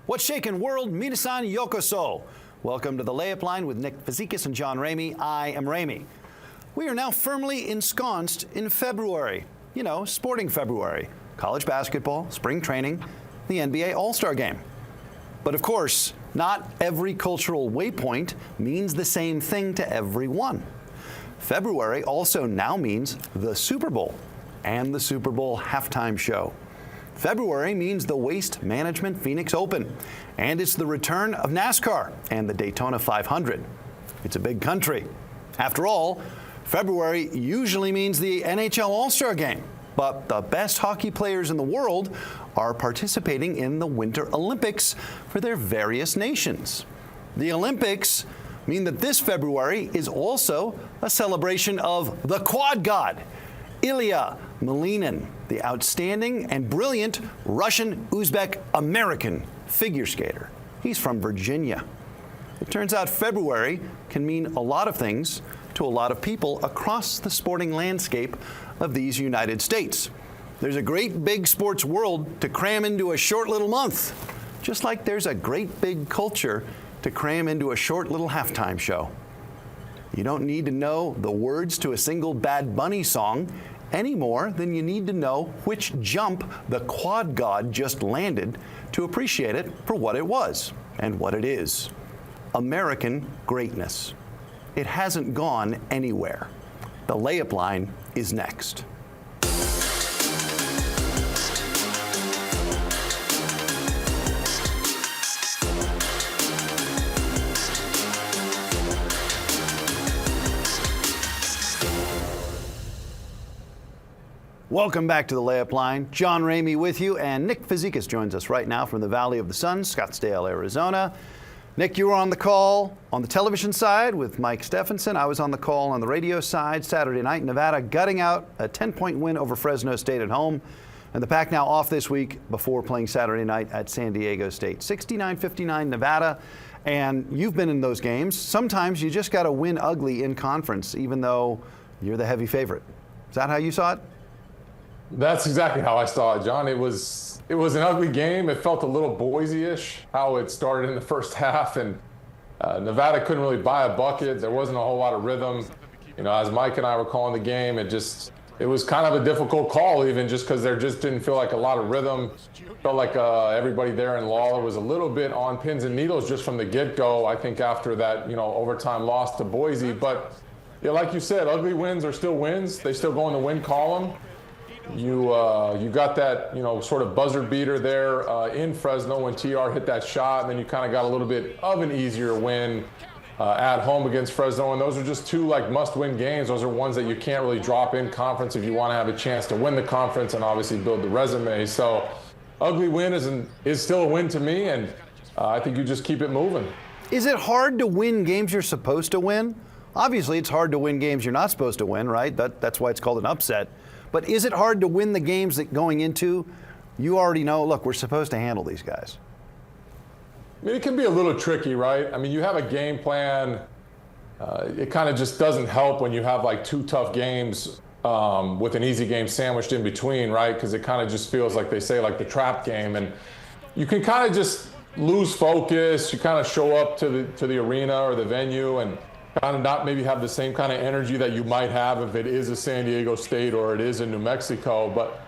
What's shaking world? Minasan yokoso. Welcome to the Layup Line with Nick Fazekas and John Ramey. I am Ramey. We are now firmly ensconced in February. You know, sporting February. College basketball, spring training, the NBA All-Star Game. But of course, not every cultural waypoint means the same thing to everyone. February also now means the Super Bowl and the Super Bowl halftime show. February means the Waste Management Phoenix Open, and it's the return of NASCAR and the Daytona 500. It's a big country. After all, February usually means the NHL All-Star Game, but the best hockey players in the world are participating in the Winter Olympics for their various nations. The Olympics mean that this February is also a celebration of the quad god, Ilya Malinin, the outstanding and brilliant Russian-Uzbek-American figure skater. He's from Virginia. It turns out February can mean a lot of things to a lot of people across the sporting landscape of these United States. There's a great big sports world to cram into a short little month, just like there's a great big culture to cram into a short little halftime show. You don't need to know the words to a single Bad Bunny song any more than you need to know which jump the quad god just landed to appreciate it for what it was and what it is. American greatness. It hasn't gone anywhere. The Layup Line is next. Welcome back to the Layup Line. John Ramey with you, and Nick Fazekas joins us right now from the Valley of the Sun, Scottsdale, Arizona. Nick, you were on the call on the television side with Mike Stephenson. I was on the call on the radio side Saturday night. Nevada gutting out a 10-point win over Fresno State at home. And the Pac now off this week before playing Saturday night at San Diego State. 69-59 Nevada. And you've been in those games. Sometimes you just got to win ugly in conference, even though you're the heavy favorite. Is that how you saw it? That's exactly how I saw it, John. It was an ugly game. It felt a little Boise-ish, how it started in the first half, and Nevada couldn't really buy a bucket. There wasn't a whole lot of rhythm. You know, as Mike and I were calling the game, it was kind of a difficult call, even just because there just didn't feel like a lot of rhythm. Felt like everybody there in Lawler was a little bit on pins and needles just from the get-go, I think, after that, overtime loss to Boise. But yeah, like you said, ugly wins are still wins. They still go in the win column. You got that, sort of buzzer beater there in Fresno when TR hit that shot, and then you kind of got a little bit of an easier win at home against Fresno, and those are just two must-win games. Those are ones that you can't really drop in conference if you want to have a chance to win the conference and obviously build the resume. So, ugly win is still a win to me, and I think you just keep it moving. Is it hard to win games you're supposed to win? Obviously, it's hard to win games you're not supposed to win, right? That's why it's called an upset. But is it hard to win the games that going into, you already know, look, we're supposed to handle these guys? I mean, it can be a little tricky, right? I mean, you have a game plan. It kind of just doesn't help when you have two tough games with an easy game sandwiched in between, right? Because it kind of just feels like they say, the trap game. And you can kind of just lose focus. You kind of show up to the arena or the venue and kind of not maybe have the same kind of energy that you might have if it is a San Diego State or it is in New Mexico. But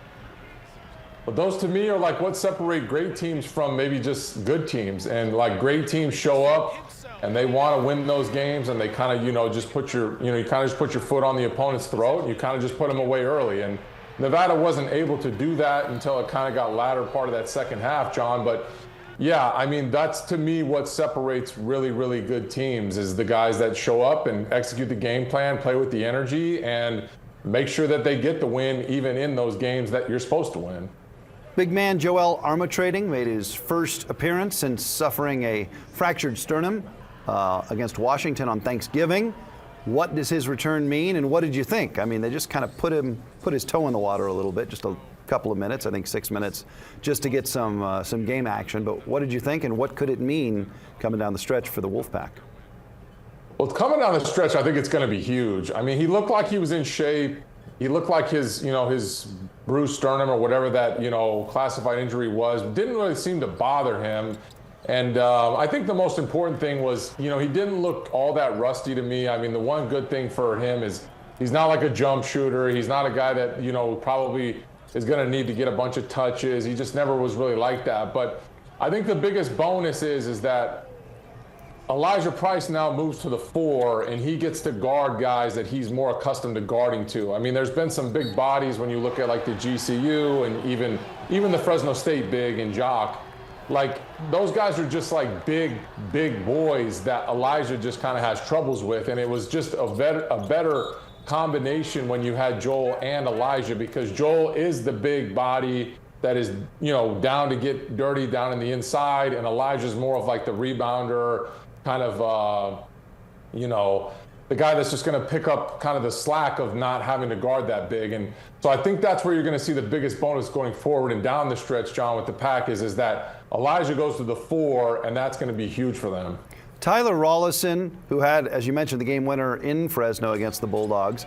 those to me are what separate great teams from maybe just good teams. And great teams show up and they want to win those games, and they kind of, just put your foot on the opponent's throat, and you kind of just put them away early. And Nevada wasn't able to do that until it kind of got latter part of that second half, John. But yeah, I mean, that's to me what separates really, really good teams is the guys that show up and execute the game plan, play with the energy, and make sure that they get the win even in those games that you're supposed to win. Big man Joel Armatrading made his first appearance since suffering a fractured sternum against Washington on Thanksgiving. What does his return mean, and what did you think? I mean, they just kind of put his toe in the water a little bit, just a couple of minutes, I think 6 minutes, just to get some game action. But what did you think, and what could it mean coming down the stretch for the Wolfpack? Well, coming down the stretch, I think it's going to be huge. I mean, he looked like he was in shape. He looked like his bruised sternum or whatever that, classified injury was, didn't really seem to bother him. And I think the most important thing was, he didn't look all that rusty to me. I mean, the one good thing for him is he's not like a jump shooter. He's not a guy that, probably is going to need to get a bunch of touches. He just never was really like that. But I think the biggest bonus is that Elijah Price now moves to the 4, and he gets to guard guys that he's more accustomed to guarding to. I mean, there's been some big bodies when you look at like the GCU and even the Fresno State big and Jock. Like, those guys are just like big boys that Elijah just kind of has troubles with. And it was just a better combination when you had Joel and Elijah, because Joel is the big body that is, down to get dirty down in the inside, and Elijah's more of like the rebounder, kind of, the guy that's just going to pick up kind of the slack of not having to guard that big. And so I think that's where you're going to see the biggest bonus going forward and down the stretch, John, with the Pack is that Elijah goes to the 4, and that's going to be huge for them. Tyler Rollison, who had, as you mentioned, the game winner in Fresno against the Bulldogs,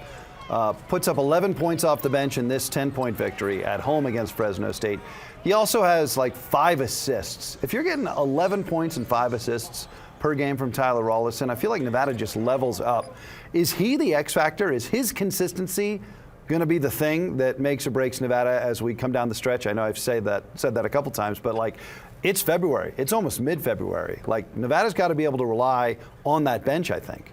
puts up 11 points off the bench in this 10-point victory at home against Fresno State. He also has like 5 assists. If you're getting 11 points and 5 assists per game from Tyler Rollison, I feel like Nevada just levels up. Is he the X factor? Is his consistency going to be the thing that makes or breaks Nevada as we come down the stretch? I know I've said that a couple times, but like, it's February. It's almost mid-February. Like, Nevada's got to be able to rely on that bench, I think.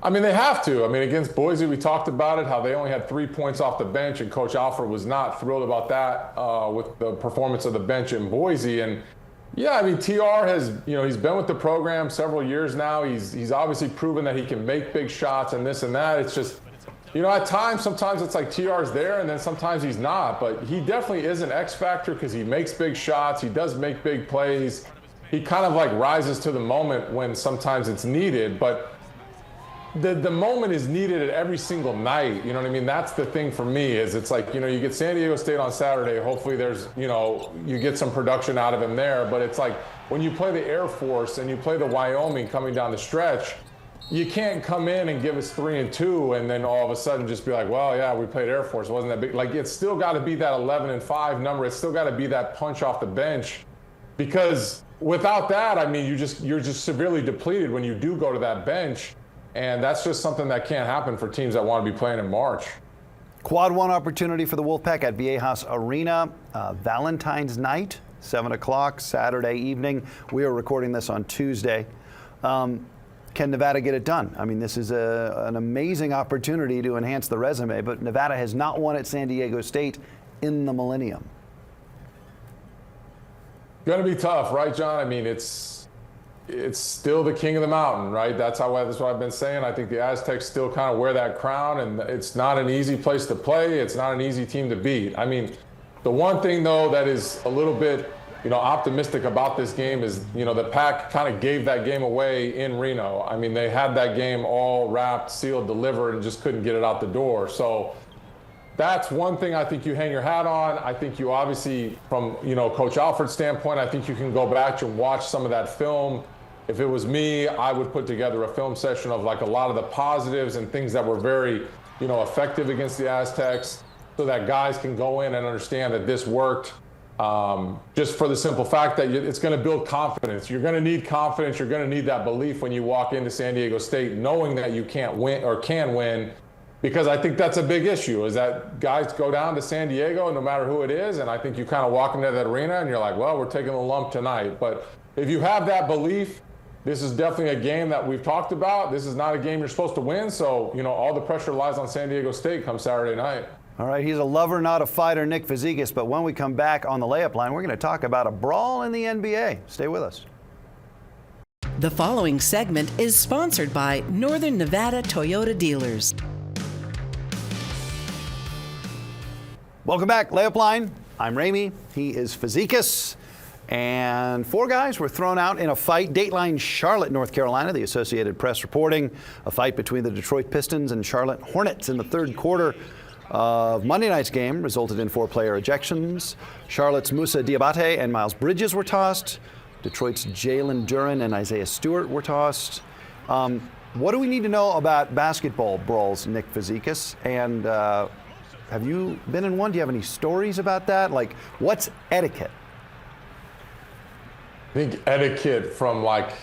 I mean, they have to. I mean, against Boise, we talked about it, how they only had 3 points off the bench, and Coach Alford was not thrilled about that with the performance of the bench in Boise. And yeah, I mean, TR has, he's been with the program several years now. He's obviously proven that he can make big shots and this and that. It's just, at times, sometimes it's like TR's there and then sometimes he's not. But he definitely is an X factor because he makes big shots. He does make big plays. He kind of like rises to the moment when sometimes it's needed. But the moment is needed at every single night. You know what I mean? That's the thing for me is it's like, you get San Diego State on Saturday. Hopefully there's, you get some production out of him there. But it's like when you play the Air Force and you play the Wyoming coming down the stretch, you can't come in and give us 3 and 2 and then all of a sudden just be like, well, yeah, we played Air Force. It wasn't that big. Like, it's still got to be that 11 and 5 number. It's still got to be that punch off the bench, because without that, I mean, you're just severely depleted when you do go to that bench. And that's just something that can't happen for teams that want to be playing in March. Quad 1 opportunity for the Wolfpack at Viejas Arena, Valentine's night, 7 o'clock, Saturday evening. We are recording this on Tuesday. Can Nevada get it done? I mean, this is an amazing opportunity to enhance the resume, but Nevada has not won at San Diego State in the millennium. Going to be tough, right, John? I mean, it's still the king of the mountain, right? That's what I've been saying. I think the Aztecs still kind of wear that crown, and it's not an easy place to play. It's not an easy team to beat. I mean, the one thing, though, that is a little bit, optimistic about this game is, the Pack kind of gave that game away in Reno. I mean, they had that game all wrapped, sealed, delivered, and just couldn't get it out the door. So that's one thing I think you hang your hat on. I think you obviously, from, Coach Alford's standpoint, I think you can go back and watch some of that film. If it was me, I would put together a film session of like a lot of the positives and things that were very, effective against the Aztecs, so that guys can go in and understand that this worked. Just for the simple fact that it's going to build confidence. You're going to need confidence. You're going to need that belief when you walk into San Diego State, knowing that you can't win or can win, because I think that's a big issue, is that guys go down to San Diego, no matter who it is, and I think you kind of walk into that arena and you're like, well, we're taking the lump tonight. But if you have that belief, this is definitely a game that we've talked about. This is not a game you're supposed to win, so, all the pressure lies on San Diego State come Saturday night. All right, he's a lover, not a fighter, Nick Fazekas. But when we come back on the Layup Line, we're going to talk about a brawl in the NBA. Stay with us. The following segment is sponsored by Northern Nevada Toyota Dealers. Welcome back, Layup Line. I'm Ramey. He is Fazekas. And 4 guys were thrown out in a fight. Dateline Charlotte, North Carolina, the Associated Press reporting. A fight between the Detroit Pistons and Charlotte Hornets in the third quarter of Monday night's game resulted in 4 player ejections. Charlotte's Moussa Diabate and Miles Bridges were tossed. Detroit's Jalen Duren and Isaiah Stewart were tossed. What do we need to know about basketball brawls, Nick Fazekas? And have you been in one? Do you have any stories about that? Like, what's etiquette? think etiquette from like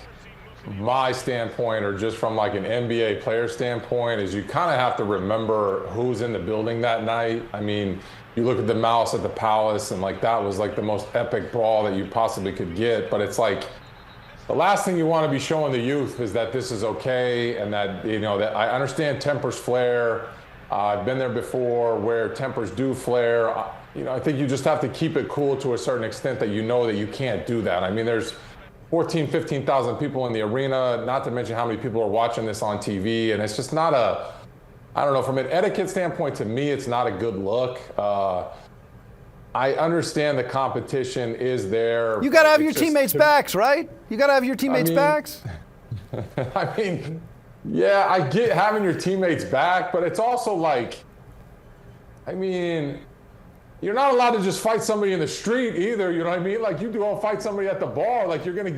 my standpoint, or just from like an NBA player standpoint, is you kind of have to remember who's in the building that night. I mean, you look at the Mouse at the Palace, and like that was like the most epic brawl that you possibly could get. But it's like the last thing you want to be showing the youth is that this is okay, and that, you know, that I understand tempers flare. I've been there before where tempers do flare. You know, I think you just have to keep it cool to a certain extent, that you know that you can't do that. I mean, there's 15,000 people in the arena, not to mention how many people are watching this on TV. And it's just not I don't know, from an etiquette standpoint, to me, it's not a good look. I understand the competition is there. You got to have your teammates' backs, right? You got to have your teammates' backs. I mean, yeah, I get having your teammates back, but it's also like, I mean, you're not allowed to just fight somebody in the street either. You know what I mean? Like, you go fight somebody at the bar, like you're gonna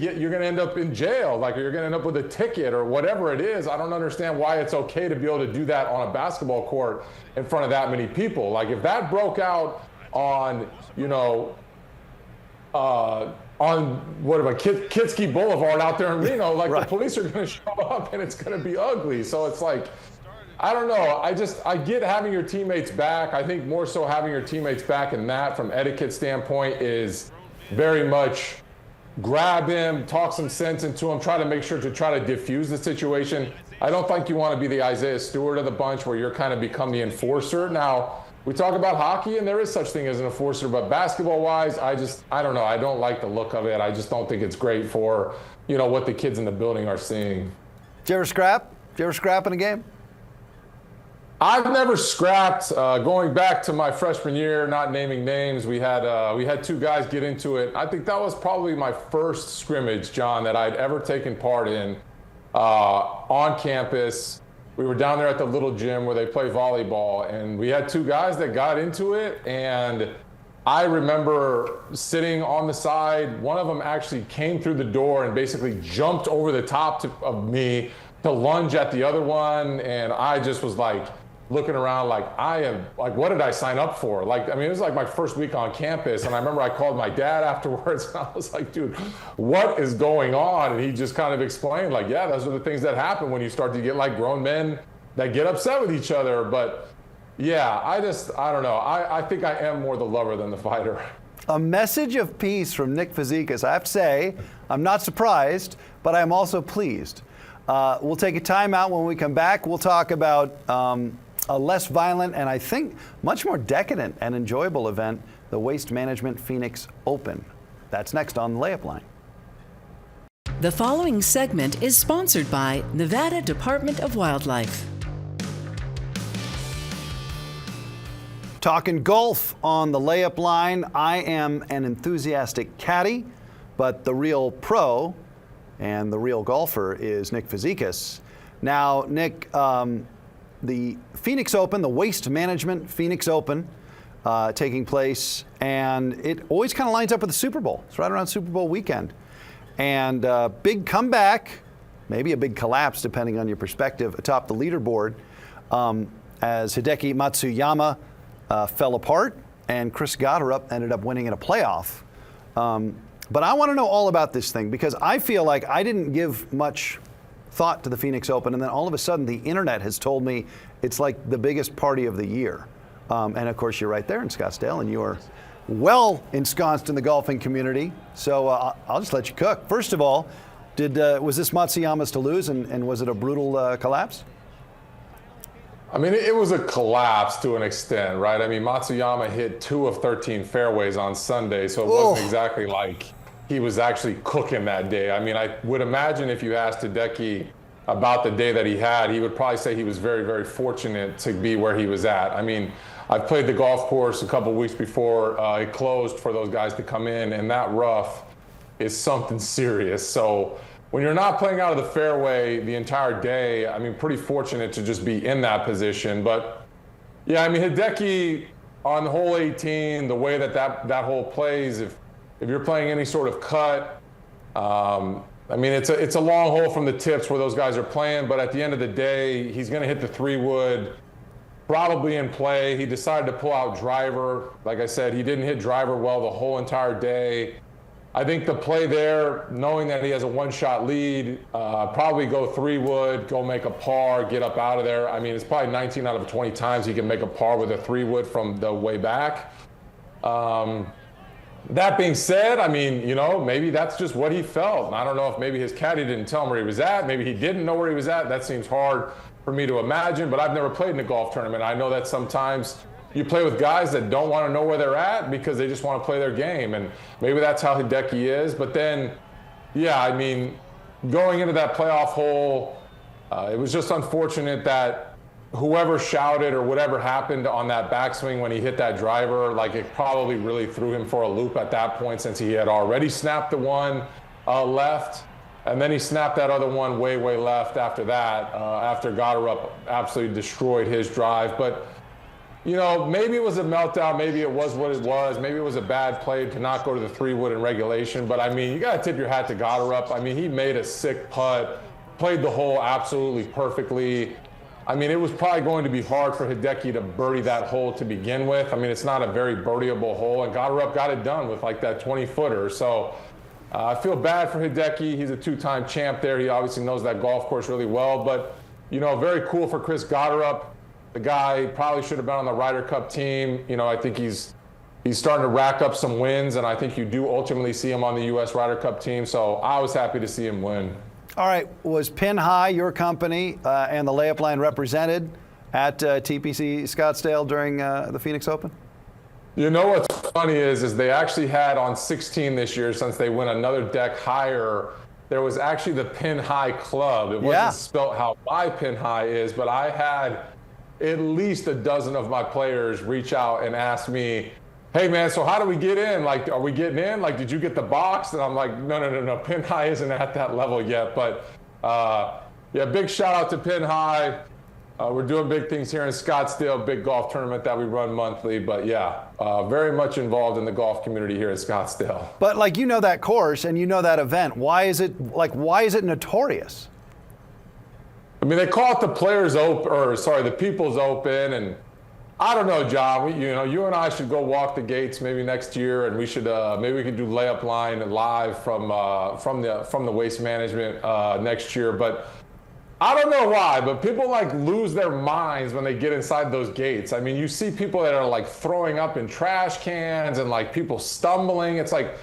end up in jail, like you're gonna end up with a ticket or whatever it is. I don't understand why it's okay to be able to do that on a basketball court in front of that many people. Like, if that broke out on, you know, on whatever Kitsky Boulevard out there in Reno, like right. The police are gonna show up and it's gonna be ugly. So it's like, I don't know. I get having your teammates back. I think more so having your teammates back in that, from etiquette standpoint, is very much grab him, talk some sense into him, try to make sure to try to diffuse the situation. I don't think you want to be the Isaiah Stewart of the bunch where you're kind of become the enforcer. Now, we talk about hockey and there is such thing as an enforcer, but basketball-wise, I don't know. I don't like the look of it. I just don't think it's great for, you know, what the kids in the building are seeing. Did you ever scrap? Did you ever scrap in a game? I've never scrapped. Going back to my freshman year, not naming names, we had two guys get into it. I think that was probably my first scrimmage, John, that I'd ever taken part in on campus. We were down there at the little gym where they play volleyball, and we had two guys that got into it. And I remember sitting on the side. One of them actually came through the door and basically jumped over the top of me to lunge at the other one. And I just was like, looking around like, what did I sign up for? Like, I mean, it was like my first week on campus. And I remember I called my dad afterwards and I was like, dude, what is going on? And he just kind of explained like, yeah, those are the things that happen when you start to get like grown men that get upset with each other. But yeah, I don't know. I think I am more the lover than the fighter. A message of peace from Nick Fazekas. I have to say, I'm not surprised, but I'm also pleased. We'll take a timeout. When we come back, we'll talk about a less violent and I think much more decadent and enjoyable event, the Waste Management Phoenix Open. That's next on the Layup Line. The following segment is sponsored by Nevada Department of Wildlife. Talking golf on the Layup Line. I am an enthusiastic caddy, but the real pro and the real golfer is Nick Fazekas. Now, Nick, the Phoenix Open, the Waste Management Phoenix Open, taking place, and it always kind of lines up with the Super Bowl. It's right around Super Bowl weekend. And big comeback, maybe a big collapse, depending on your perspective, atop the leaderboard, as Hideki Matsuyama fell apart, and Chris Gotterup ended up winning in a playoff. But I want to know all about this thing because I feel like I didn't give much thought to the Phoenix Open, and then all of a sudden the internet has told me it's like the biggest party of the year. And of course you're right there in Scottsdale, and you are well ensconced in the golfing community. So I'll just let you cook. First of all, was this Matsuyama's to lose, and was it a brutal collapse? I mean, it was a collapse to an extent, right? I mean, Matsuyama hit 2 of 13 fairways on Sunday, so it wasn't exactly like he was actually cooking that day. I mean, I would imagine if you asked Hideki about the day that he had, he would probably say he was very, very fortunate to be where he was at. I mean, I've played the golf course a couple weeks before it closed for those guys to come in, and that rough is something serious. So when you're not playing out of the fairway the entire day, I mean, pretty fortunate to just be in that position. But yeah, I mean, Hideki on hole 18, the way that hole plays, if you're playing any sort of cut, I mean, it's a long hole from the tips where those guys are playing, but at the end of the day, he's going to hit the 3-wood, probably in play. He decided to pull out driver. Like I said, he didn't hit driver well the whole entire day. I think the play there, knowing that he has a one-shot lead, probably go 3-wood, go make a par, get up out of there. I mean, it's probably 19 out of 20 times he can make a par with a 3-wood from the way back. That being said, I mean, maybe that's just what he felt. And I don't know if maybe his caddy didn't tell him where he was at. Maybe he didn't know where he was at. That seems hard for me to imagine, but I've never played in a golf tournament. I know that sometimes you play with guys that don't want to know where they're at because they just want to play their game. And maybe that's how Hideki is. But then, yeah, I mean, going into that playoff hole, it was just unfortunate that whoever shouted or whatever happened on that backswing when he hit that driver, like it probably really threw him for a loop at that point since he had already snapped the one left. And then he snapped that other one way, way left after that, after Goddard absolutely destroyed his drive. But maybe it was a meltdown. Maybe it was what it was. Maybe it was a bad play to not go to the 3-wood in regulation. But, I mean, you got to tip your hat to Goddard. I mean, he made a sick putt, played the hole absolutely perfectly. I mean, it was probably going to be hard for Hideki to birdie that hole to begin with. I mean, it's not a very birdieable hole. And Goddard got it done with, like, that 20-footer. So I feel bad for Hideki. He's a 2-time champ there. He obviously knows that golf course really well. But, very cool for Chris Goddard. The guy probably should have been on the Ryder Cup team. I think he's starting to rack up some wins, and I think you do ultimately see him on the U.S. Ryder Cup team. So I was happy to see him win. All right. Was Pin High, your company, and the Layup Line represented at TPC Scottsdale during the Phoenix Open? What's funny is they actually had on 16 this year, since they went another deck higher, there was actually the Pin High Club. It wasn't spelt how my Pin High is, but I had at least a dozen of my players reach out and ask me, hey man, so how do we get in? Like, are we getting in? Like, did you get the box? And I'm like, no. Pin High isn't at that level yet. But yeah, big shout out to Pin High. We're doing big things here in Scottsdale, big golf tournament that we run monthly. But yeah, very much involved in the golf community here in Scottsdale. But that course and that event, why is it notorious? I mean, they call it the the People's Open, and I don't know, John. You and I should go walk the gates maybe next year, and we should maybe we could do Layup Line live from the Waste Management next year. But I don't know why, but people lose their minds when they get inside those gates. I mean, you see people that are throwing up in trash cans and people stumbling. It's like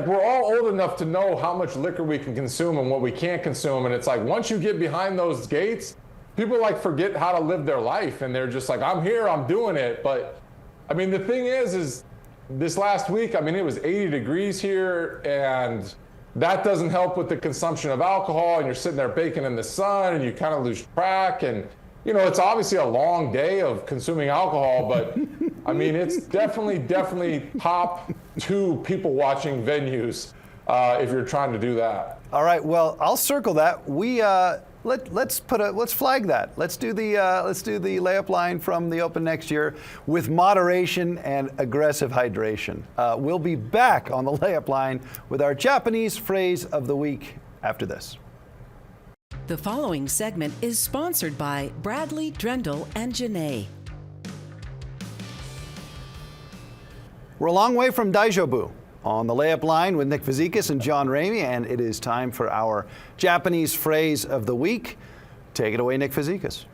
we're all old enough to know how much liquor we can consume and what we can't consume. And it's once you get behind those gates, people forget how to live their life. And they're just I'm here, I'm doing it. But I mean, the thing is this last week, I mean, it was 80 degrees here, and that doesn't help with the consumption of alcohol. And you're sitting there baking in the sun, and you kind of lose track. And, it's obviously a long day of consuming alcohol, but I mean, it's definitely top 2 people watching venues if you're trying to do that. All right. Well, I'll circle that. We let's flag that. Let's do the Layup Line from the Open next year with moderation and aggressive hydration. We'll be back on the Layup Line with our Japanese phrase of the week after this. The following segment is sponsored by Bradley, Drendel, and Janae. We're a long way from Daijobu on the Layup Line with Nick Fazekas and John Ramey, and it is time for our Japanese phrase of the week. Take it away, Nick Fazekas.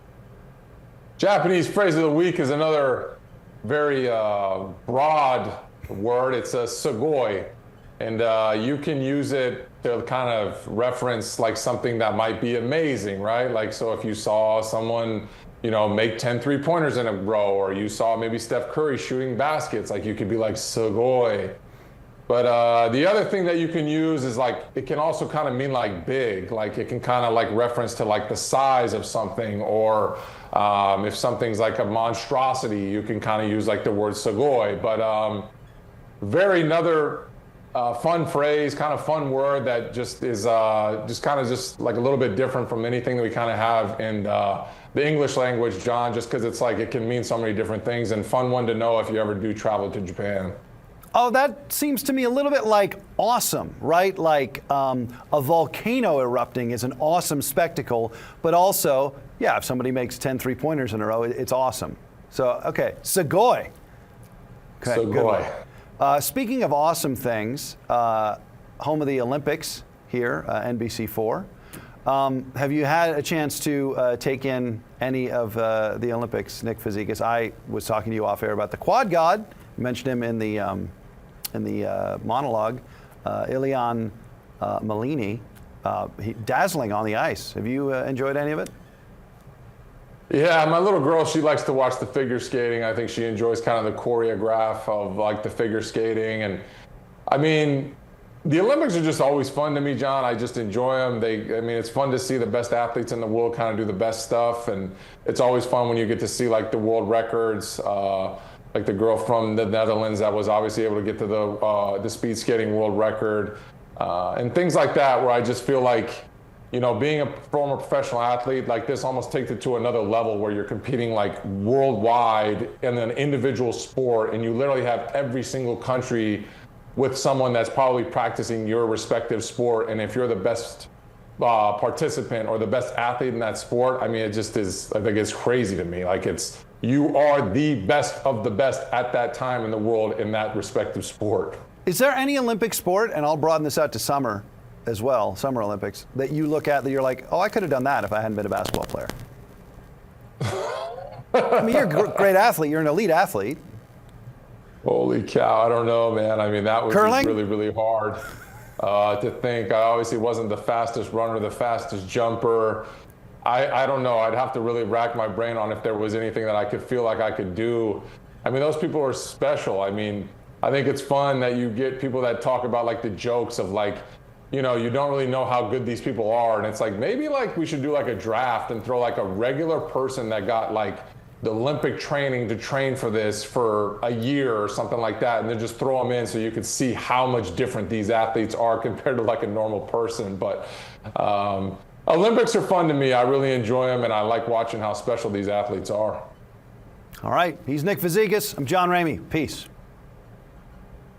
Japanese phrase of the week is another very broad word. It's a sugoi, and you can use it to kind of reference something that might be amazing, right? So if you saw someone make 10 3-pointers in a row, or you saw maybe Steph Curry shooting baskets, you could be sugoi. But the other thing that you can use is it can also kind of mean big, it can kind of reference to the size of something, or if something's a monstrosity, you can kind of use the word sugoi. But another fun phrase, kind of fun word that just is just a little bit different from anything that we kind of have in the English language, John, just because it's it can mean so many different things, and fun one to know if you ever do travel to Japan. Oh, that seems to me a little bit like awesome, right? A volcano erupting is an awesome spectacle, but also, yeah, if somebody makes 10 3-pointers in a row, it's awesome. So, okay, sugoi. Okay, sugoi. Speaking of awesome things, home of the Olympics here, NBC4. Have you had a chance to take in any of the Olympics, Nick Fazekas? I was talking to you off air about the quad god. You mentioned him in the monologue, Ilian Malini. Dazzling on the ice. Have you enjoyed any of it? Yeah, my little girl, she likes to watch the figure skating. I think she enjoys kind of the choreograph of like the figure skating. And I mean, the Olympics are just always fun to me, John. I just enjoy them. It's fun to see the best athletes in the world kind of do the best stuff. And it's always fun when you get to see like the world records, like the girl from the Netherlands that was obviously able to get to the speed skating world record, and things like that, where I just feel like, being a former professional athlete like this almost takes it to another level where you're competing like worldwide in an individual sport, and you literally have every single country with someone that's probably practicing your respective sport. And if you're the best participant or the best athlete in that sport, I mean, it just is, I think it's crazy to me. Like you are the best of the best at that time in the world in that respective sport. Is there any Olympic sport, and I'll broaden this out to summer as well, Summer Olympics, that you look at that you're like, oh, I could have done that if I hadn't been a basketball player? I mean, you're a great athlete. You're an elite athlete. Holy cow, I don't know, man. I mean, that was Curling? really, really hard to think. I obviously wasn't the fastest runner, the fastest jumper. I don't know. I'd have to really rack my brain on if there was anything that I could feel like I could do. I mean, those people are special. I mean, I think it's fun that you get people that talk about like the jokes of like, you don't really know how good these people are. And it's like, maybe like we should do like a draft and throw like a regular person that got like the Olympic training to train for this for a year or something like that, and then just throw them in so you could see how much different these athletes are compared to like a normal person. But Olympics are fun to me. I really enjoy them, and I like watching how special these athletes are. All right. He's Nick Fazekas. I'm John Ramey. Peace.